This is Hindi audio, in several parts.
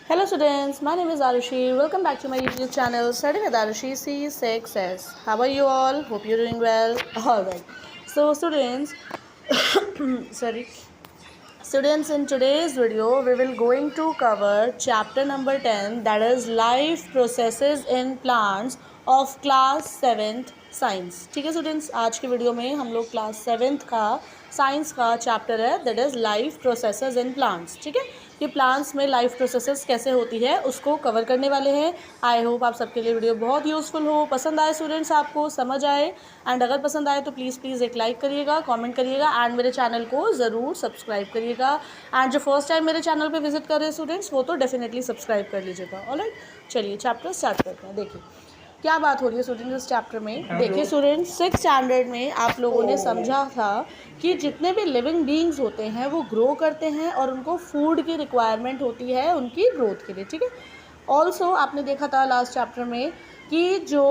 Hello students, my name is Arushi. Welcome back to my YouTube channel Study with Arushi C6S. How are you all? Hope you're doing well. Alright. So students, sorry. Students, in today's video we will going to cover chapter number 10, that is life processes in plants of class 7th science. ठीक है स्टूडेंट्स, आज के वीडियो में हम लोग क्लास 7th का साइंस का चैप्टर है that is life processes in plants. ठीक है, ये प्लांट्स में लाइफ प्रोसेसेस कैसे होती है उसको कवर करने वाले हैं. आई होप आप सबके लिए वीडियो बहुत यूज़फुल हो, पसंद आए स्टूडेंट्स, आपको समझ आए. एंड अगर पसंद आए तो प्लीज़ एक लाइक करिएगा, कमेंट करिएगा एंड मेरे चैनल को ज़रूर सब्सक्राइब करिएगा. एंड जो फर्स्ट टाइम मेरे चैनल पे विजिट कर रहे हैं स्टूडेंट्स वो तो डेफिनेटली सब्सक्राइब कर लीजिएगा. ऑलराइट, चलिए चैप्टर स्टार्ट करते हैं. देखिए क्या बात हो रही है स्टूडेंट इस चैप्टर में. देखिए स्टूडेंट, 6th स्टैंडर्ड में आप लोगों ने समझा था कि जितने भी लिविंग बीइंग्स होते हैं वो ग्रो करते हैं और उनको फूड की रिक्वायरमेंट होती है उनकी ग्रोथ के लिए. ठीक है, ऑल्सो आपने देखा था लास्ट चैप्टर में कि जो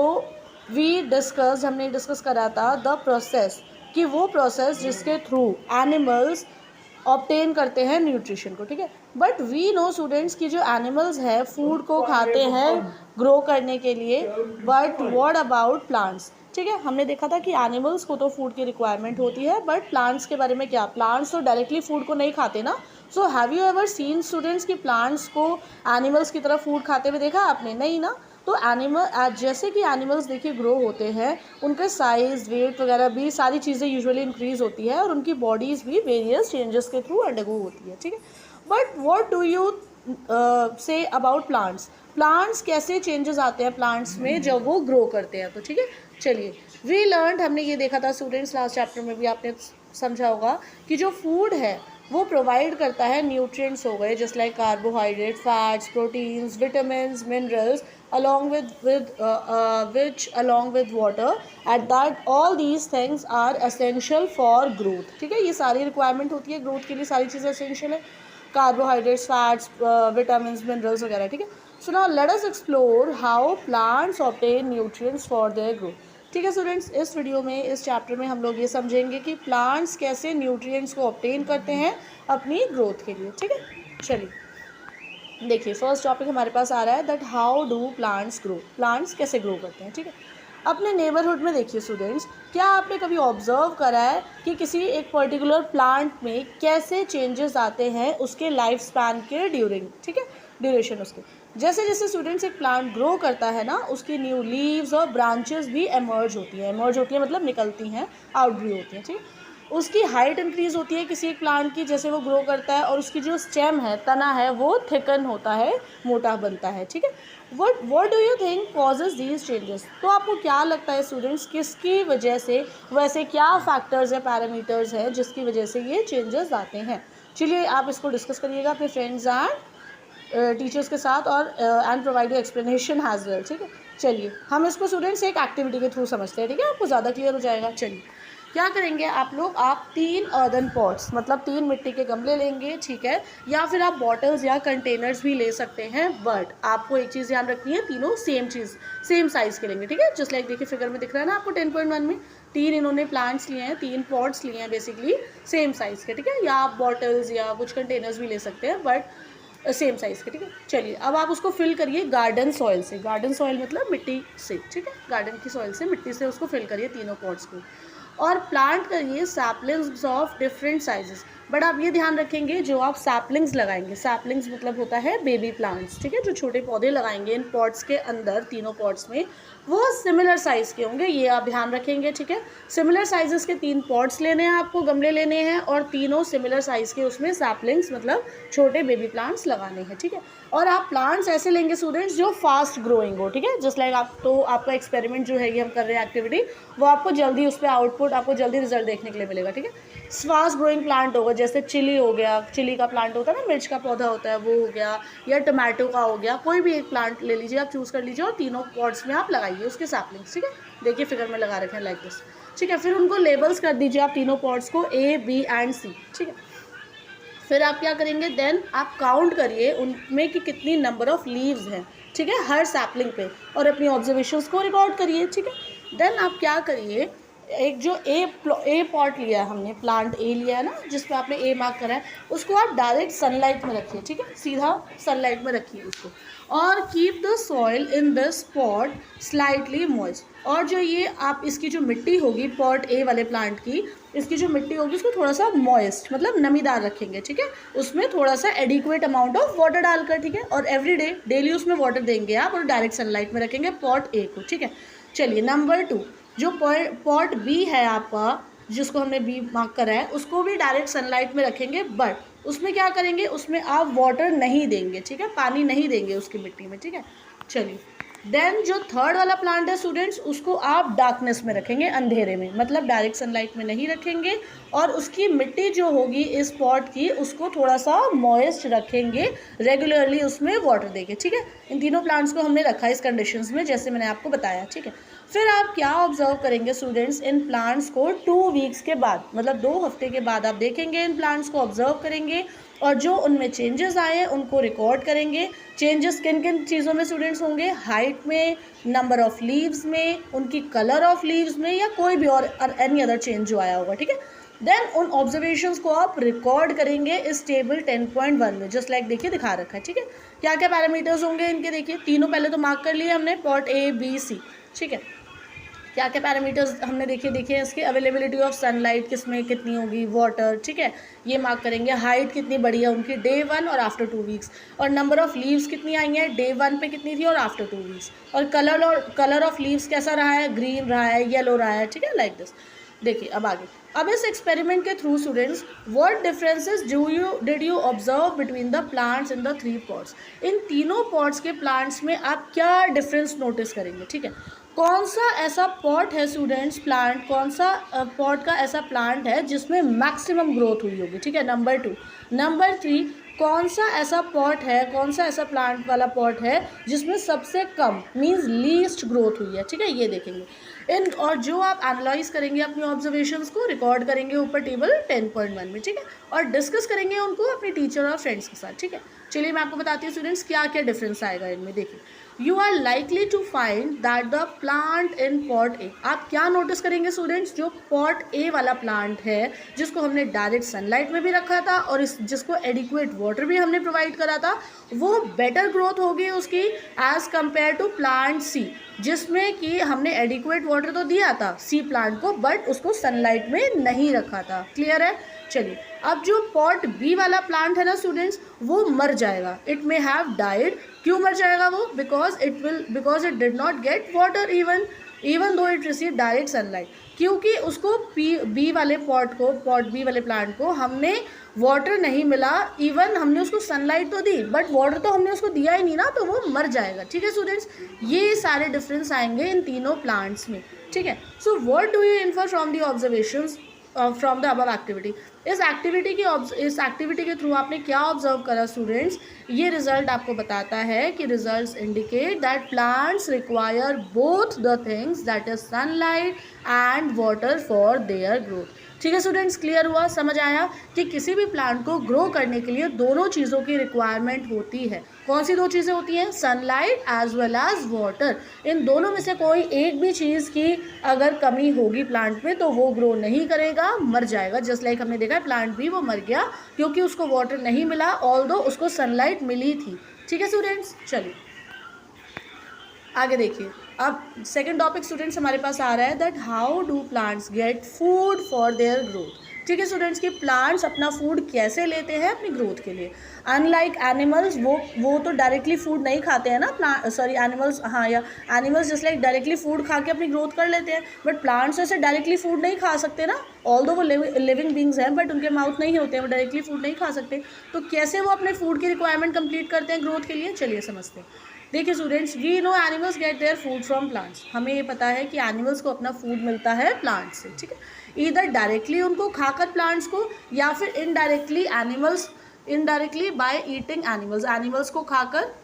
हमने डिस्कस करा था द प्रोसेस, कि वो प्रोसेस जिसके थ्रू एनिमल्स ऑब्टेन करते हैं न्यूट्रिशन को. ठीक है, बट वी नो स्टूडेंट्स कि जो एनिमल्स हैं फूड को खाते हैं ग्रो करने के लिए, बट व्हाट अबाउट प्लांट्स. ठीक है, हमने देखा था कि एनिमल्स को तो फूड की रिक्वायरमेंट होती है, बट प्लांट्स के बारे में क्या, प्लांट्स तो डायरेक्टली फूड को नहीं खाते ना. So have you ever seen students कि प्लांट्स को एनिमल्स की तरह फूड खाते हुए देखा आपने? नहीं ना. तो एनिमल जैसे कि एनिमल्स देखिए ग्रो होते हैं, उनके साइज़ वेट वगैरह भी सारी चीज़ें यूजुअली इंक्रीज़ होती है और उनकी बॉडीज़ भी वेरियस चेंजेस के थ्रू अंडरगो होती है. ठीक है, but what do you say about plants. Plants कैसे चेंजेस आते हैं प्लांट्स में जब वो ग्रो करते हैं. तो ठीक है, चलिए वी लर्न, हमने ये देखा था स्टूडेंट्स लास्ट चैप्टर में भी आपने समझा होगा कि जो फूड है वो प्रोवाइड करता है न्यूट्रिएंट्स हो गए just like carbohydrate, fats, proteins, vitamins, minerals along with water, at that all these things are essential for growth. ठीक है, ये सारी रिक्वायरमेंट होती है ग्रोथ के लिए, सारी चीज़ें एसेंशियल है, कार्बोहाइड्रेट्स, फैट्स, विटामिन्स, मिनरल्स वगैरह. ठीक है, so now let us explore how plants obtain nutrients for their growth. ठीक है स्टूडेंट्स, इस वीडियो में इस चैप्टर में हम लोग ये समझेंगे कि प्लांट्स कैसे न्यूट्रिएंट्स को ऑब्टेन करते हैं अपनी ग्रोथ के लिए. ठीक है, चलिए देखिए फर्स्ट टॉपिक हमारे पास आ रहा है that how do plants grow. Plants कैसे ग्रो करते हैं. ठीक है, अपने नेबरहुड में देखिए स्टूडेंट्स, क्या आपने कभी ऑब्जर्व करा है कि किसी एक पर्टिकुलर प्लांट में कैसे चेंजेस आते हैं उसके लाइफ स्पैन के ड्यूरिंग. ठीक है, ड्यूरेशन उसके, जैसे जैसे स्टूडेंट्स एक प्लांट ग्रो करता है ना, उसकी न्यू लीव्स और ब्रांचेस भी एमर्ज होती हैं मतलब निकलती हैं, आउटग्रो होती हैं. ठीक है, उसकी हाइट इंक्रीज़ होती है किसी एक प्लांट की जैसे वो ग्रो करता है, और उसकी जो स्टेम है, तना है, वो थिकन होता है, मोटा बनता है. ठीक है, what do you think causes these changes. तो आपको क्या लगता है स्टूडेंट्स किसकी वजह से, वैसे क्या फैक्टर्स या पैरामीटर्स हैं जिसकी वजह से ये चेंजेस आते हैं. चलिए आप इसको डिस्कस करिएगा अपने फ्रेंड्स एंड टीचर्स के साथ और and provide explanation has well. ठीक है, चलिए हम इसको स्टूडेंट्स एक एक्टिविटी के थ्रू समझते हैं. ठीक है, आपको ज़्यादा क्लियर हो जाएगा. चलिए क्या करेंगे आप लोग, आप 3 अर्दन पॉट्स मतलब 3 मिट्टी के गमले लेंगे. ठीक है, या फिर आप बॉटल्स या कंटेनर्स भी ले सकते हैं, बट आपको एक चीज़ ध्यान रखनी है, तीनों सेम साइज़ के लेंगे. ठीक है, जस्ट लाइक देखिए फिगर में दिख रहा है ना आपको 10.1 में 3 इन्होंने प्लांट्स लिए हैं, 3 पॉट्स लिए हैं बेसिकली सेम साइज़ के. ठीक है, या आप बॉटल्स या कुछ कंटेनर्स भी ले सकते हैं बट सेम साइज़ के. ठीक है, चलिए अब आप उसको फिल करिए गार्डन सॉइल से. गार्डन सॉइल मतलब मिट्टी से. ठीक है, गार्डन की सॉइल से, मिट्टी से उसको फिल करिए तीनों पॉट्स को, और प्लांट करिए saplings of different sizes. But आप ये ध्यान रखेंगे जो आप सैपलिंग्स लगाएंगे, सैपलिंग्स मतलब होता है बेबी प्लांट्स. ठीक है, जो छोटे पौधे लगाएंगे इन पॉट्स के अंदर, तीनों पॉट्स में, वो सिमिलर साइज़ के होंगे, ये आप ध्यान रखेंगे. ठीक है, सिमिलर साइजेस के 3 पॉट्स लेने हैं आपको, गमले लेने हैं, और तीनों सिमिलर साइज़ के उसमें सैपलिंग्स मतलब छोटे बेबी प्लांट्स लगाने हैं. ठीक है, और आप प्लांट्स ऐसे लेंगे स्टूडेंट्स जो फास्ट ग्रोइंग हो. ठीक है, जस्ट लाइक आप, तो आपका एक्सपेरिमेंट जो है ये हम कर रहे हैं एक्टिविटी, वो आपको जल्दी उस पर आउटपुट, आपको जल्दी रिजल्ट देखने के लिए मिलेगा. ठीक है, फास्ट ग्रोइंग प्लांट होगा जैसे चिली हो गया, चिली का प्लांट होता है ना, मिर्च का पौधा होता है, वो हो गया, या टमाटो का हो गया, कोई भी एक प्लांट ले लीजिए, आप चूज़ कर लीजिए और तीनों पॉट्स में आप लगाइए उसके सैपलिंग्स. ठीक है, देखिए फिगर में लगा रखे हैं लाइक दिस. ठीक है, फिर उनको लेबल्स कर दीजिए आप तीनों पॉट्स को A, B एंड C. ठीक है, फिर आप क्या करेंगे, देन आप काउंट करिए उनमें कि कितनी नंबर ऑफ लीव्स हैं. ठीक है, हर सैपलिंग पे, और अपनी ऑब्जर्वेशंस को रिकॉर्ड करिए. ठीक है, देन आप क्या करिए, एक जो ए पॉट लिया है हमने, प्लांट ए लिया है ना, जिस पे आपने ए मार्क करा है, उसको आप डायरेक्ट सनलाइट में रखिए, ठीक है, सीधा सनलाइट में रखिए उसको। और keep the soil in this pot slightly moist. और जो ये आप इसकी जो मिट्टी होगी पॉट ए वाले प्लांट की, इसकी जो मिट्टी होगी उसको थोड़ा सा मॉइस्ट मतलब नमीदार रखेंगे, ठीक है, उसमें थोड़ा सा एडिक्वेट अमाउंट ऑफ वाटर डालकर, ठीक है। और एवरी डे डेली उसमें वाटर देंगे आप, और डायरेक्ट सनलाइट में रखेंगे पॉट ए को, ठीक है। चलिए नंबर 2, जो पॉट बी है आपका, जिसको हमने बी मार्क करा है, उसको भी डायरेक्ट सनलाइट में रखेंगे, बट उसमें क्या करेंगे, उसमें आप वाटर नहीं देंगे, ठीक है, पानी नहीं देंगे उसकी मिट्टी में, ठीक है। चलिए देन जो थर्ड वाला प्लांट है स्टूडेंट्स, उसको आप डार्कनेस में रखेंगे, अंधेरे में, मतलब डायरेक्ट सनलाइट में नहीं रखेंगे, और उसकी मिट्टी जो होगी इस पॉट की, उसको थोड़ा सा मॉइस्ट रखेंगे, रेगुलरली उसमें वाटर देंगे, ठीक है। इन तीनों प्लांट्स को हमने रखा इस कंडीशंस में, जैसे मैंने आपको बताया, ठीक है। फिर आप क्या ऑब्जर्व करेंगे स्टूडेंट्स, इन प्लांट्स को 2 वीक्स के बाद, मतलब 2 हफ्ते के बाद आप देखेंगे, इन प्लांट्स को ऑब्जर्व करेंगे, और जो उनमें चेंजेस आए हैं उनको रिकॉर्ड करेंगे। चेंजेस किन किन चीज़ों में स्टूडेंट्स होंगे, हाइट में, नंबर ऑफ लीव्स में, उनकी कलर ऑफ लीव्स में, या कोई भी और एनी अदर चेंज जो आया होगा, ठीक है। देन उन ऑब्जर्वेशंस को आप रिकॉर्ड करेंगे इस टेबल 10.1 में, जस्ट लाइक देखिए दिखा रखा है, ठीक है। क्या क्या पैरामीटर्स होंगे इनके, देखिए तीनों पहले तो मार्क कर लिए हमने, पॉट ए बी सी, ठीक है। क्या क्या पैरामीटर्स हमने देखिए इसकी अवेलेबिलिटी ऑफ सनलाइट किसमें कितनी होगी, वाटर, ठीक है, ये मार्क करेंगे। हाइट कितनी बड़ी है उनकी, डे 1 और आफ्टर 2 वीक्स, और नंबर ऑफ लीव्स कितनी आई हैं, डे 1 पे कितनी थी और आफ्टर 2 वीक्स, और कलर ऑफ लीव्स कैसा रहा है, ग्रीन रहा है, येलो रहा है, ठीक है, लाइक दिस। देखिए अब आगे, अब इस एक्सपेरिमेंट के through students, what differences did you observe between the plants in the 3 pots. इन तीनों पॉट्स के प्लांट्स में आप क्या डिफरेंस नोटिस करेंगे, ठीक है। कौन सा ऐसा पॉट है स्टूडेंट्स, प्लांट कौन सा पॉट का ऐसा प्लांट है जिसमें मैक्सिमम ग्रोथ हुई होगी, ठीक है, नंबर 2। नंबर 3, कौन सा ऐसा पॉट है, कौन सा ऐसा प्लांट वाला पॉट है जिसमें सबसे कम मींस लीस्ट ग्रोथ हुई है, ठीक है, ये देखेंगे इन। और जो आप एनालाइज करेंगे अपनी ऑब्जर्वेशंस को, रिकॉर्ड करेंगे ऊपर टेबल 10.1 में, ठीक है, और डिस्कस करेंगे उनको अपने टीचर और फ्रेंड्स के साथ, ठीक है। चलिए मैं आपको बताती हूँ स्टूडेंट्स क्या क्या डिफरेंस आएगा इनमें। देखिए, you are likely to find that the plant in pot A, आप क्या नोटिस करेंगे स्टूडेंट्स, जो पॉट ए वाला प्लांट है, जिसको हमने डायरेक्ट सनलाइट में भी रखा था और जिसको एडिक्वेट वाटर भी हमने प्रोवाइड करा था, वो बेटर ग्रोथ होगी उसकी एज कंपेयर टू प्लांट सी, जिसमें कि हमने एडिक्वेट वाटर तो दिया था सी प्लांट को, बट उसको सनलाइट में नहीं रखा था। क्लियर है। चलिए अब जो पॉट बी वाला प्लांट है ना स्टूडेंट्स, वो मर जाएगा, इट मे हैव डाइड। क्यों मर जाएगा वो, because it did not get water even though it receive direct sunlight, क्योंकि उसको बी वाले पॉट बी वाले प्लांट को हमने वाटर नहीं मिला, इवन हमने उसको सनलाइट तो दी बट वाटर तो हमने उसको दिया ही नहीं ना, तो वो मर जाएगा, ठीक है स्टूडेंट्स। ये सारे डिफरेंस आएंगे इन तीनों प्लांट्स में, ठीक है। So what do you infer from the observations from the above activity. इस एक्टिविटी के थ्रू आपने क्या ऑब्जर्व करा स्टूडेंट्स, ये रिजल्ट आपको बताता है कि results indicate that plants require both the things, that is sunlight and water for their growth. ठीक है स्टूडेंट्स, क्लियर हुआ, समझ आया कि किसी भी प्लांट को ग्रो करने के लिए दोनों चीज़ों की रिक्वायरमेंट होती है। कौन सी दो चीज़ें होती हैं, sunlight as well as water. इन दोनों में से कोई एक भी चीज़ की अगर कमी होगी प्लांट में तो वो ग्रो नहीं करेगा, मर जाएगा। जस्ट लाइक हमने देखा प्लांट भी वो मर गया क्योंकि उसको वाटर नहीं मिला, ऑल्दो उसको सनलाइट मिली थी। ठीक है स्टूडेंट्स, चलिए आगे देखिए। अब सेकंड टॉपिक स्टूडेंट्स हमारे पास आ रहा है that how do plants get food for their growth. ठीक है स्टूडेंट्स, कि प्लांट्स अपना फूड कैसे लेते हैं अपनी ग्रोथ के लिए। अनलाइक एनिमल्स, वो तो डायरेक्टली फूड नहीं खाते हैं ना, एनिमल्स, हाँ, या animals just like directly food खा के अपनी ग्रोथ कर लेते हैं, बट प्लांट्स ऐसे डायरेक्टली फूड नहीं खा सकते ना, ऑल्दो वो लिविंग बींग्स हैं बट उनके माउथ नहीं होते हैं, वो डायरेक्टली फूड नहीं खा सकते। तो कैसे वो अपने फूड की रिक्वायरमेंट कंप्लीट करते हैं ग्रोथ के लिए, चलिए समझते हैं। देखिए students, we know animals get their food from plants. हमें ये पता है कि एनिमल्स को अपना फूड मिलता है प्लांट से, ठीक है। इधर डायरेक्टली उनको खाकर प्लांट्स को, या फिर इनडायरेक्टली बाय ईटिंग एनिमल्स को खाकर,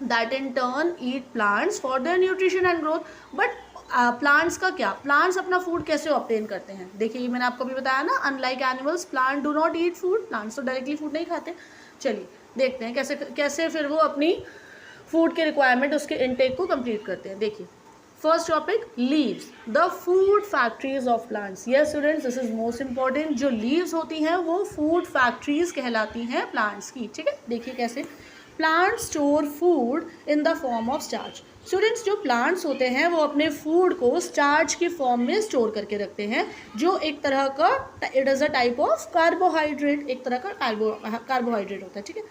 that in turn eat plants for their nutrition and growth. But plants का क्या, प्लांट्स अपना फूड कैसे ऑब्टेन करते हैं। देखिए मैंने आपको भी बताया ना, unlike animals plant do not eat food, plants तो डायरेक्टली फूड नहीं खाते। चलिए देखते हैं कैसे फिर वो अपनी फूड के रिक्वायरमेंट, उसके इनटेक को कंप्लीट करते हैं। देखिए, first topic leaves, the food factories of plants. Yes students, this is most important. जो लीव्स होती हैं वो फूड फैक्ट्रीज कहलाती हैं प्लांट्स की, ठीक है। देखिए कैसे, plants store food in the form of starch. Students, जो प्लांट्स होते हैं वो अपने फूड को स्टार्च की फॉर्म में स्टोर करके रखते हैं, जो एक तरह का, it is a type of carbohydrate, एक तरह का कार्बोहाइड्रेट होता है, ठीक है।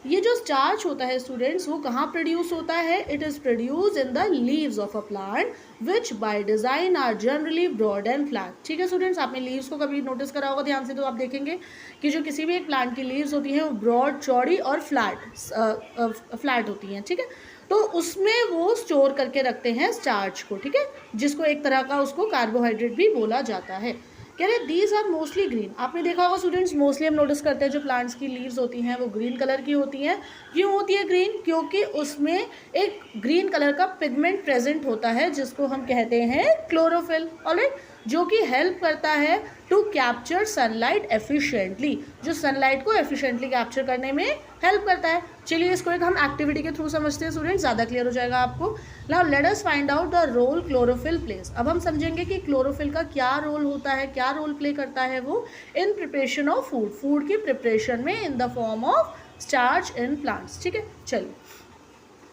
ये जो स्टार्च होता है स्टूडेंट्स, वो कहाँ प्रोड्यूस होता है? It is produce in the leaves of a plant which by design are generally broad and flat. ठीक है स्टूडेंट्स, आपने लीव्स को कभी नोटिस करा होगा ध्यान से, तो आप देखेंगे कि जो किसी भी एक प्लांट की लीव्स होती हैं वो ब्रॉड, चौड़ी और फ्लैट होती हैं, ठीक है। तो उसमें वो स्टोर करके रखते हैं स्टार्च को, ठीक है, जिसको एक तरह का उसको कार्बोहाइड्रेट भी बोला जाता है। कह रहे दीज आर मोस्टली ग्रीन। आपने देखा होगा स्टूडेंट्स, मोस्टली हम नोटिस करते हैं जो प्लांट्स की लीव्स होती हैं वो ग्रीन कलर की होती हैं। क्यों होती है ग्रीन? क्योंकि उसमें एक ग्रीन कलर का पिगमेंट प्रेजेंट होता है जिसको हम कहते हैं क्लोरोफिल, ऑलराइट, जो कि हेल्प करता है टू कैप्चर सनलाइट एफिशिएंटली, जो सनलाइट को एफिशिएंटली कैप्चर करने में हेल्प करता है। चलिए इसको एक हम एक्टिविटी के थ्रू समझते हैं स्टूडेंट्स, ज़्यादा क्लियर हो जाएगा आपको। Now let us find out the role chlorophyll plays. अब हम समझेंगे कि क्लोरोफिल का क्या रोल होता है, क्या रोल प्ले करता है वो in preparation of food, food की प्रिपरेशन में इन the form of starch in plants, ठीक है। चलिए,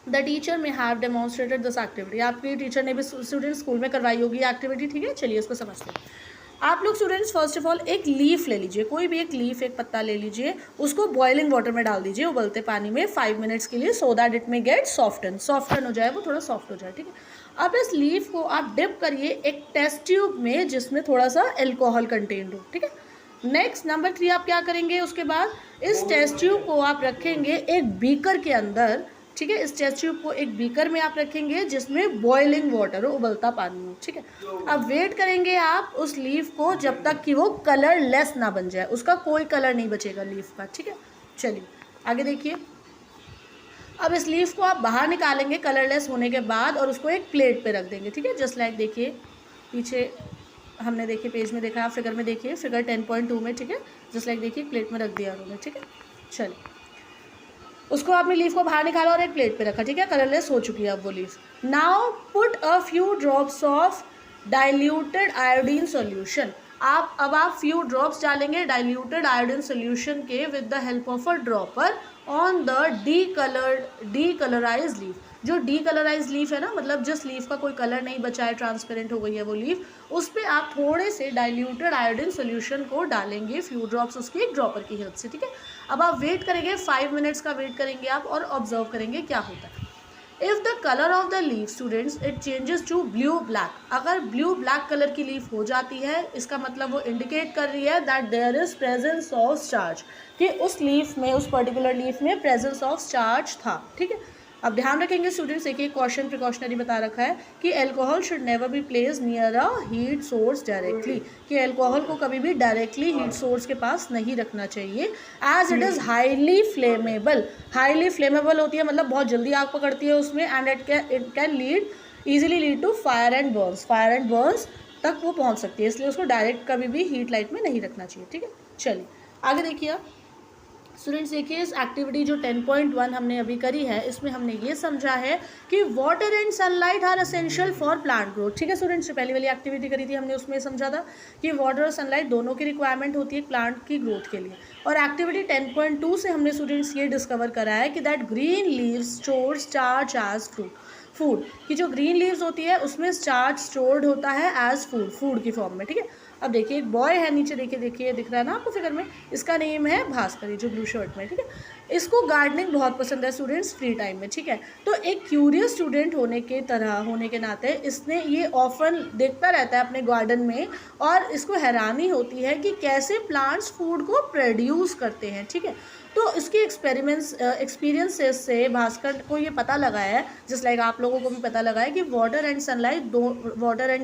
द टीचर में हैव डेमोन्स्ट्रेटेड दिस एक्टिविटी। आपके टीचर ने भी स्टूडेंट स्कूल में करवाई होगी एक्टिविटी, ठीक है। चलिए इसको समझते हैं। आप लोग स्टूडेंट्स फर्स्ट ऑफ ऑल एक लीफ ले लीजिए, कोई भी एक लीफ, एक पत्ता ले लीजिए, उसको बॉइलिंग वाटर में डाल दीजिए, उबलते पानी में 5 मिनट्स के लिए, सो दैट इट में गेट सॉफ्टन हो जाए, वो थोड़ा सॉफ्ट हो जाए, ठीक है। अब इस लीफ को आप डिप करिए एक टेस्ट ट्यूब में जिसमें थोड़ा सा एल्कोहल कंटेन्ड हो, ठीक है। नेक्स्ट नंबर 3 आप क्या करेंगे, उसके बाद इस टेस्ट ट्यूब को आप रखेंगे एक बीकर के अंदर, ठीक है। इस टेस्ट ट्यूब को एक बीकर में आप रखेंगे जिसमें बॉइलिंग वाटर हो, उबलता पानी हो, ठीक है। अब वेट करेंगे आप उस लीफ को जब तक कि वो कलरलेस ना बन जाए, उसका कोई कलर नहीं बचेगा लीफ का, ठीक है। चलिए आगे देखिए। अब इस लीफ को आप बाहर निकालेंगे कलरलेस होने के बाद और उसको एक प्लेट पे रख देंगे, ठीक है। जस्ट लाइक देखिए पीछे हमने देखिए पेज में देखा, आप फिगर में देखिए, फिगर 10.2 में, ठीक है। जस्ट लाइक देखिए प्लेट में रख दिया उन्होंने, ठीक है। चलिए उसको आपने लीफ को बाहर निकाला और एक प्लेट पे रखा, ठीक है, कलरलेस हो चुकी है अब वो leaf. Now put a few drops of diluted iodine solution. आप फ्यू ड्रॉप्स डालेंगे डाइल्यूटेड आयोडीन सॉल्यूशन के with the help of a dropper on the decolourised leaf. जो डीकलराइज्ड लीफ है ना, मतलब जिस लीफ का कोई कलर नहीं बचा है, ट्रांसपेरेंट हो गई है वो लीफ, उस पर आप थोड़े से डाइल्यूटेड आयोडीन सॉल्यूशन को डालेंगे, फ्यू ड्रॉप्स उसकी एक ड्रॉपर की हेल्प से, ठीक है। अब आप वेट करेंगे, 5 मिनट्स का वेट करेंगे आप और ऑब्जर्व करेंगे क्या होता है। If the colour of the leaf students it changes to blue black, अगर ब्लू ब्लैक कलर की लीफ हो जाती है, इसका मतलब वो इंडिकेट कर रही है that there is presence of starch, कि उस लीफ में, उस पर्टिकुलर लीफ में प्रेजेंस ऑफ स्टार्च था, ठीक है। अब ध्यान रखेंगे स्टूडेंट्स, एक एक क्वेश्चन प्रिकॉशनरी बता रखा है कि alcohol should never be place near a heat source directly, कि एल्कोहल को कभी भी डायरेक्टली हीट सोर्स के पास नहीं रखना चाहिए, as it is highly flammable. Highly flammable होती है मतलब बहुत जल्दी आग पकड़ती है उसमें, and it can easily lead to fire and burns तक वो पहुंच सकती है, इसलिए उसको डायरेक्ट कभी भी हीट लाइट में नहीं रखना चाहिए, ठीक है। चलिए आगे देखिए आप स्टूडेंट्स, देखिए इस एक्टिविटी जो 10.1 हमने अभी करी है, इसमें हमने ये समझा है कि water and sunlight are essential for plant growth, ठीक है स्टूडेंट्स। जो पहली वाली एक्टिविटी करी थी हमने उसमें समझा था कि वाटर और सनलाइट दोनों की रिक्वायरमेंट होती है प्लांट की ग्रोथ के लिए। और एक्टिविटी 10.2 से हमने स्टूडेंट्स ये डिस्कवर करा है कि that green leaves store starch as food, कि जो ग्रीन लीव्स होती है उसमें स्टार्च स्टोर्ड होता है एज फूड की फॉर्म में, ठीक है। अब देखिए एक बॉय है नीचे, देखिए दिख रहा है ना आपको फिगर में, इसका नेम है भास्कर, जो ब्लू शर्ट में, ठीक है। इसको गार्डनिंग बहुत पसंद है स्टूडेंट्स फ्री टाइम में, ठीक है। तो एक क्यूरियस स्टूडेंट होने के नाते इसने ये ऑफन देखता रहता है अपने गार्डन में, और इसको हैरानी होती है कि कैसे प्लांट्स फूड को प्रोड्यूस करते हैं, ठीक है। तो इसके एक्सपीरियंसेस से भास्कर को ये पता लगा है, जस्ट लाइक आप लोगों को भी पता लगा है कि वाटर एंड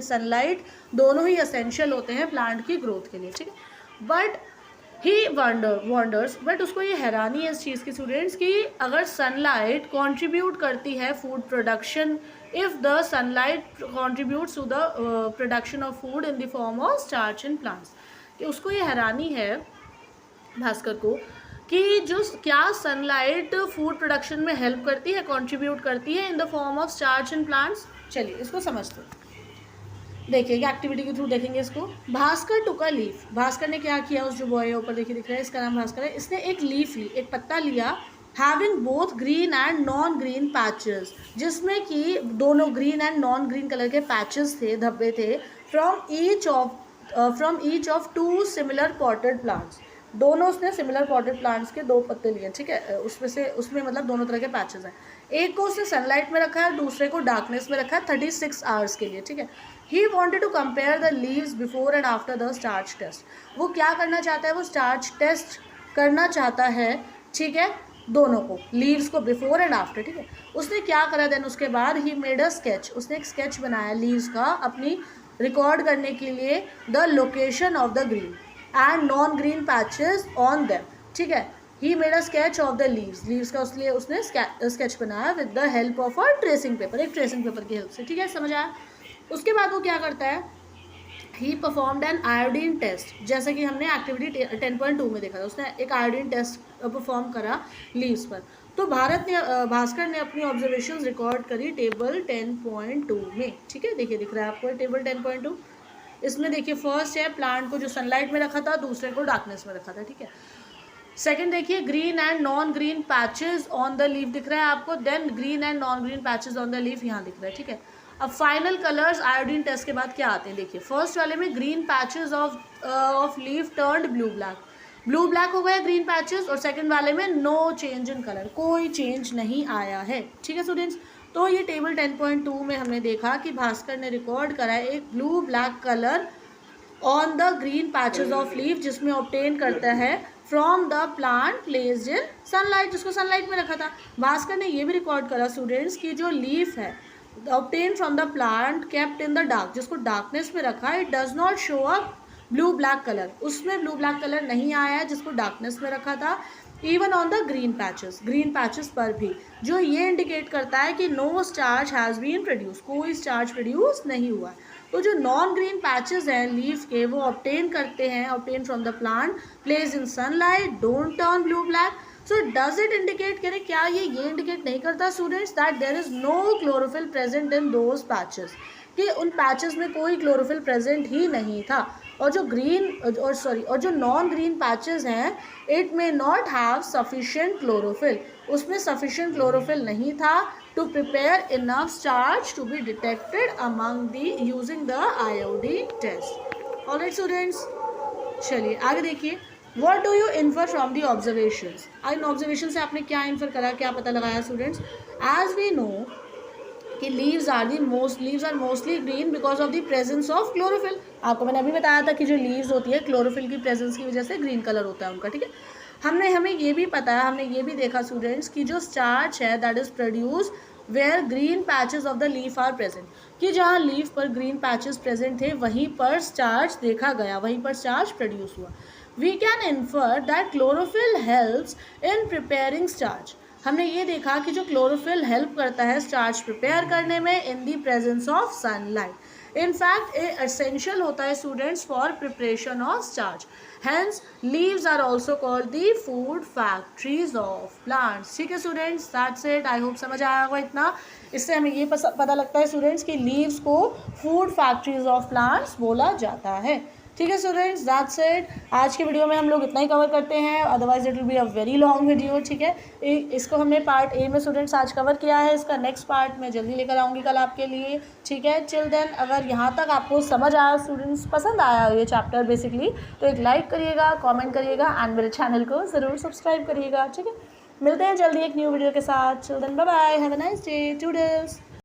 सनलाइट दोनों ही एसेंशियल होते हैं प्लांट की ग्रोथ के लिए, ठीक है। बट ही वंडर्स, बट उसको ये हैरानी है इस चीज़ की स्टूडेंट्स कि अगर सनलाइट कंट्रीब्यूट करती है food production, if the sunlight contributes to the production of food in the form of starch in plants, कि उसको ये हैरानी है भास्कर को कि जो क्या सनलाइट फूड प्रोडक्शन में हेल्प करती है, कंट्रीब्यूट करती है इन the form of starch in plants. चलिए इसको समझते हैं, देखिए एक्टिविटी के थ्रू देखेंगे इसको। भास्कर टुक अ लीफ, भास्कर ने क्या किया, उस जो बॉय ऊपर देखिए दिख रहा है इसका नाम भास्कर है, इसने एक लीफ ली, एक पत्ता लिया, having both green and non green patches, जिसमें कि दोनों green and non green colour के पैचेस थे, धब्बे थे, from each of 2 similar potted plants, दोनों उसने सिमिलर पॉटेड प्लांट्स के 2 पत्ते लिए, ठीक है, उसमें मतलब दोनों तरह के पैचेस हैं। एक को उसने सनलाइट में रखा है, दूसरे को डार्कनेस में रखा है 36 आवर्स के लिए, ठीक है। He wanted to compare the leaves before and after the starch test, वो क्या करना चाहता है, वो स्टार्च टेस्ट करना चाहता है, ठीक है, दोनों को, लीव्स को बिफोर एंड आफ्टर, ठीक है। उसने क्या करा देन उसके बाद, ही मेड अ स्केच, उसने एक स्केच बनाया लीव्स का अपनी रिकॉर्ड करने के लिए, the location of the green and non green patches on them, ठीक है। He made a sketch of the leaves का उसलिए उसने स्केच बनाया with the help of a tracing paper, एक ट्रेसिंग पेपर की हेल्प से, ठीक है, समझ आया। उसके बाद वो क्या करता है, he performed an iodine test, जैसे कि हमने एक्टिविटी 10.2 में देखा था, उसने एक आयोडीन टेस्ट परफॉर्म करा लीव्स पर। तो भास्कर ने अपनी ऑब्जर्वेशंस रिकॉर्ड करी टेबल 10.2 में, ठीक है, देखिए दिख रहा है आपको टेबल 10.2। इसमें देखिए फर्स्ट है प्लांट को जो सनलाइट में रखा था, दूसरे को डार्कनेस में रखा था, ठीक है। सेकंड देखिए green and non green patches on the leaf दिख रहा है आपको, then green and non green patches on the leaf यहाँ दिख रहा है, ठीक है। अब फाइनल कलर्स आयोडीन टेस्ट के बाद क्या आते हैं, देखिए फर्स्ट वाले में green patches of leaf turned blue black हो गया ग्रीन पैचेस, और सेकंड वाले में नो चेंज इन कलर, कोई चेंज नहीं आया है, ठीक है स्टूडेंट्स। तो ये टेबल 10.2 में हमने देखा कि भास्कर ने रिकॉर्ड करा है एक blue black colour on the green patches of leaf, जिसमें ऑब्टेन करता है from the plant placed in sunlight, जिसको सनलाइट में रखा था। भास्कर ने ये भी रिकॉर्ड करा स्टूडेंट्स की जो लीफ है obtain from the plant kept in the dark, जिसको डार्कनेस में रखा है, it does not show up blue black colour, उसमें ब्लू ब्लैक कलर नहीं आया है जिसको डार्कनेस में रखा था, even on the green patches पर भी, जो ये इंडिकेट करता है कि no starch has been produce, कोई स्टार्च प्रोड्यूस नहीं हुआ है। तो जो नॉन ग्रीन पैचेस हैं लीफ के, वो obtain from the plant placed in sunlight, don't turn blue black. So does it indicate करें, क्या ये इंडिकेट नहीं करता students that there is no chlorophyll present in those patches, कि उन पैचेस में कोई क्लोरोफिल प्रेजेंट ही नहीं था, और जो नॉन ग्रीन पैचेस हैं it may not have sufficient chlorophyll, उसमें सफिशिएंट क्लोरोफिल नहीं था to prepare enough starch to be detected among the using the iodine test. Alright students, चलिए आगे देखिए, what do you infer from the observations, इन ऑब्जर्वेशन से आपने क्या इन्फर करा, क्या पता लगाया स्टूडेंट्स। एज वी नो कि leaves are mostly green because of the presence of chlorophyll, आपको मैंने अभी बताया था कि जो लीव्स होती है क्लोरोफिल की प्रेजेंस की वजह से ग्रीन कलर होता है उनका, ठीक है। हमें ये भी पता है, हमने ये भी देखा स्टूडेंट्स कि जो स्टार्च है that is produce where green patches of the leaf are present, कि जहाँ लीफ पर ग्रीन पैचेस प्रेजेंट थे वहीं पर स्टार्च देखा गया, वहीं पर स्टार्च प्रोड्यूस हुआ। We can infer that chlorophyll helps in preparing starch, हमने ये देखा कि जो क्लोरोफिल हेल्प करता है स्टार्च प्रिपेयर करने में in the presence of sunlight, in fact ये एसेंशियल होता है students for preparation of starch, hence leaves are also called the food factories of plants, ठीक है students, that's it, I hope समझ आया होगा इतना। इससे हमें ये पता लगता है स्टूडेंट्स कि लीव्स को फूड फैक्ट्रीज ऑफ प्लांट्स बोला जाता है, ठीक है स्टूडेंट्स, दैट्स इट। आज के वीडियो में हम लोग इतना ही कवर करते हैं, otherwise it will be a very long video, ठीक है। इसको हमने पार्ट ए में स्टूडेंट्स आज कवर किया है, इसका नेक्स्ट पार्ट मैं जल्दी लेकर आऊँगी कल आपके लिए, ठीक है। चिल देन, अगर यहाँ तक आपको समझ आया स्टूडेंट्स, पसंद आया ये चैप्टर बेसिकली, तो एक लाइक करिएगा, कॉमेंट करिएगा एंड मेरे चैनल को ज़रूर सब्सक्राइब करिएगा, ठीक है। मिलते हैं जल्दी एक न्यू वीडियो के साथ, chill then, bye bye, have a nice day, toodles.